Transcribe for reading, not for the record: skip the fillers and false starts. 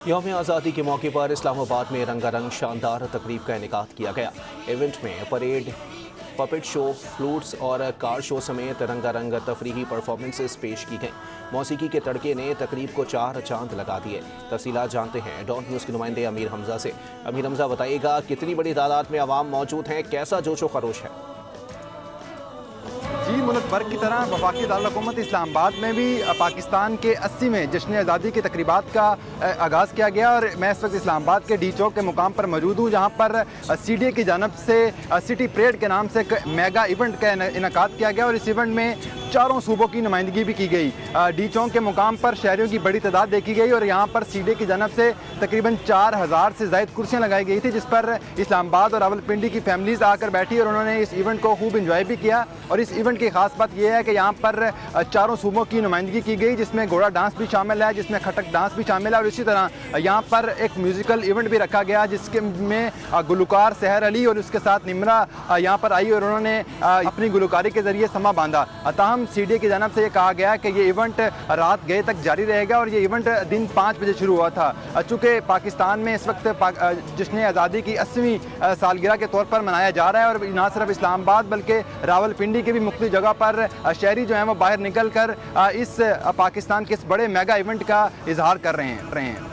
यौम आज़ादी के मौके पर इस्लामाबाद में रंगारंग शानदार तकरीब का इनेकाद किया गया। इवेंट में परेड, पपेट शो, फ्लूट्स और कार शो समेत रंगारंग तफरीही परफॉर्मेंसेस पेश की गईं। मौसीकी के तड़के ने तकरीब को चार चांद लगा दिए। तफसीलात जानते हैं डॉन न्यूज़ के नुमाइंदे अमीर हमजा से। अमीर हमजा, बताइएगा कितनी बड़ी तादाद में आवाम मौजूद हैं, कैसा जोशो खरोश है? जी, मुल्क भर की तरह वफाकी दारुल-हुकूमत इस्लामाबाद में भी पाकिस्तान के 80वें जश्न आज़ादी की तकरीबात का आगाज़ किया गया और मैं इस वक्त इस्लामाबाद के डी चौक के मुकाम पर मौजूद हूँ, जहाँ पर CDA की जानब से सिटी परेड के नाम से एक मेगा इवेंट का इनेकाद किया गया और इस इवेंट में चारों सूबों की नुमाइंदगी भी की गई। डी चौक के मुकाम पर शहरियों की बड़ी तादाद देखी गई और यहाँ पर CDA की जानब से तकरीबन 4000 से ज़ायद कुर्सियाँ लगाई गई थी, जिस पर इस्लामाबाद और रावलपिंडी की फैमिलीज़ आकर बैठी और उन्होंने इस इवेंट को खूब इंजॉय भी किया। और इस इवेंट की खास बात यह है कि यहाँ पर चारों सूबों की नुमाइंदगी की गई, जिसमें घोड़ा डांस भी शामिल है, जिसमें खटक डांस भी शामिल है और इसी तरह यहाँ पर एक म्यूज़िकल इवेंट भी रखा गया, जिसके में गुलकार सहर अली और उसके साथ निम्रा यहाँ पर आई और उन्होंने अपनी गुलकारी के ज़रिए समा बांधा। ताहम CDA की जानब से ये कहा गया कि ये इवेंट रात गए तक जारी रहेगा और ये इवेंट दिन 5 बजे शुरू हुआ था। चूँकि पाकिस्तान में इस वक्त जश्न आज़ादी की 80वीं सालगिरह के तौर पर मनाया जा रहा है और ना सिर्फ इस्लामाबाद बल्कि रावलपिंडी के भी मुख्तलिफ जगह पर शहरी जो हैं वो बाहर निकल कर इस पाकिस्तान के इस बड़े मेगा इवेंट का इजहार कर रहे हैं।